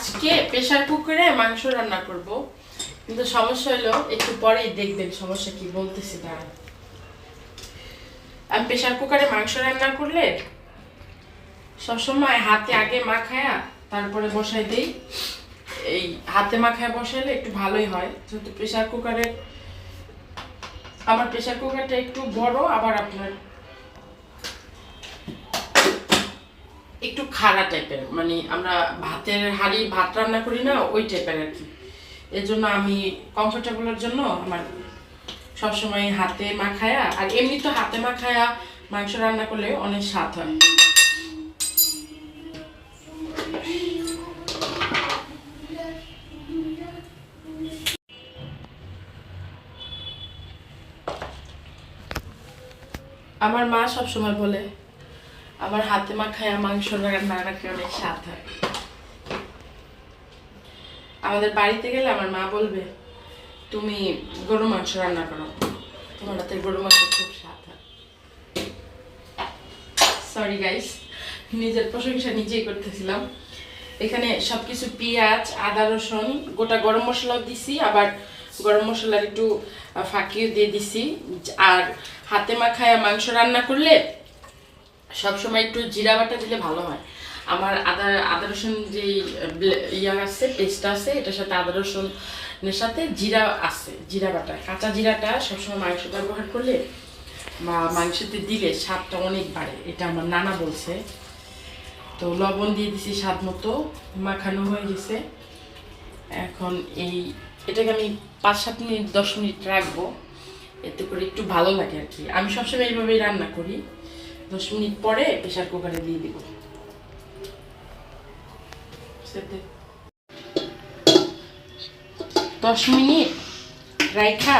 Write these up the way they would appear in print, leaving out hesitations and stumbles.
আজকে প্রেসার কুকারে মাংস রান্না করব, কিন্তু সমস্যা হলো একটু পরেই দেখবেন সমস্যা কি বলতেছি। দাঁড়ান, আমি প্রেসার কুকারে মাংস রান্না করলে সবসময় হাতে আগে মাখায়া তারপরে বসাই দিই। এই হাতে মাখায় বসাইলে একটু ভালোই হয়, যেহেতু প্রেসার কুকারে আমার প্রেসার কুকারটা একটু বড়, আবার আপনার একটু খাড়া টাইপের, মানে আমরা ভাতের হাঁড়ি ভাত রান্না করি না ওই টাইপের আর কি। এর জন্য আমি কমফোর্টেবলের জন্য আমার সবসময় হাতে মাখায়া, আর এমনি তো হাতে মাখায়া মাংস রান্না করলে অনেক স্বাদ হয়। আমার মা সবসময় বলে আমার হাতে মাখায়া মাংস রান্না নাকি অনেক স্বাদ হয়। আমাদের বাড়িতে গেলে আমার মা বলবে তুমি গরু মাংস রান্না করো, তোমার হাতের গরু মাংস খুব স্বাদ হয়। সরি গাইস, নিজের প্রশংসা নিজেই করতেছিলাম। এখানে সবকিছু পেঁয়াজ, আদা, রসুন, গোটা গরম মশলাও দিছি, আবার গরম মশলার একটু ফাঁকিও দিয়ে দিছি। আর হাতে মাখায়া মাংস রান্না করলে সবসময় একটু জিরা বাটা দিলে ভালো হয়। আমার আদা রসুন যে ইয়া আছে, পেস্টটা আছে, এটার সাথে আদা রসুনের সাথে জিরা আছে, জিরা বাটা, কাঁচা জিরাটা সবসময় মাংস ব্যবহার করলে বা মাংসতে দিলে স্বাদটা অনেক বাড়ে, এটা আমার নানা বলছে। তো লবণ দিয়ে দিছি স্বাদ মতো, মাখানো হয়ে গেছে। এখন এটাকে আমি 5-7 মিনিট 10 মিনিট রাখবো, এতে করে একটু ভালো লাগে আর কি। আমি সবসময় এইভাবেই রান্না করি। 10 মিনিট পরে প্রেসার কুকারে দিয়ে দিব। 10 মিনিট রাইখা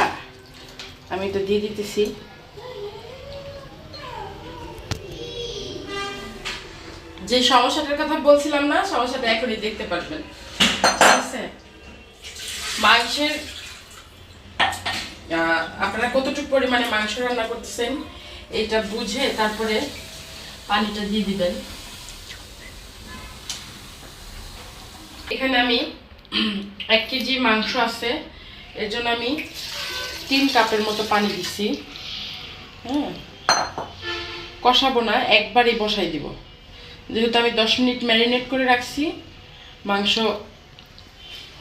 আমি এটা দিয়ে দিতেছি। যে সমস্যাটার কথা বলছিলাম না, সমস্যাটা এখনই দেখতে পারবেন। ঠিক আছে, মাংসের আপনারা কতটুকু পরিমাণে মাংস রান্না করতেছেন এটা বুঝে তারপরে পানিটা দিয়ে দিবেন। এখানে আমি 1 কেজি মাংস আছে, এর জন্য আমি 3 কাপের মতো পানি দিচ্ছি। কষাবো না, একবারই বসাই দিব, যেহেতু আমি 10 মিনিট ম্যারিনেট করে রাখছি, মাংস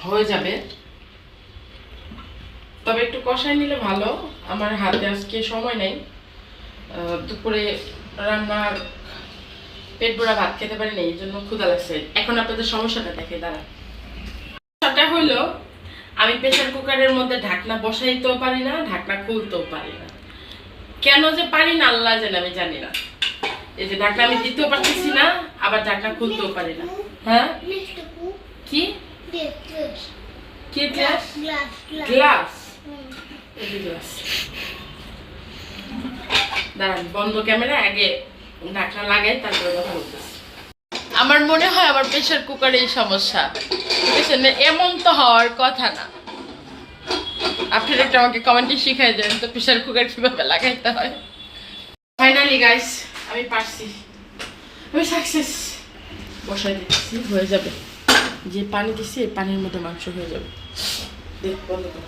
হয়ে যাবে। তবে একটু কষাই নিলে ভালো। আমার হাতে আজকে সময় নেই, দুপুরে রান্নার পেট ভরা ভাত খেতে পারি না, এই জন্য ক্ষুধা লাগছে। এখন আপনাদের সমস্যাটা দেখে দাঁড়ান। সমস্যাটা হইলো আমি প্রেসার কুকারের মধ্যে ঢাকনা বসাইতেও পারি না, ঢাকনা খুলতেও পারি না। কেন যে পারি না আল্লাহ জানে, আমি জানি না। এই যে ঢাকনা আমি দিতেও পারতেছি না, আবার ঢাকনা খুলতেও পারি না। হ্যাঁ, কি কি গ্লাস? গ্লাস, এই যে গ্লাস। দাঁড়ান, বন্ধ ক্যামেরা, আগে ঢাকনা লাগাই তারপরে কথা বলতেছি। আমার মনে হয় আমার প্রেসার কুকারে এই সমস্যা, এমন তো হওয়ার কথা না। আপনারা একটু আমাকে কমেন্টে শিখাই দেন তো প্রেসার কুকার কিভাবে লাগাইতে হয়। ফাইনালি গাইস, আমি পারছি, আমি সাকসেস। বসাই দিচ্ছি, হয়ে যাবে। যে পানি দিচ্ছি এই পানির মতো মাংস হয়ে যাবে। দেখ, বন্ধ কর।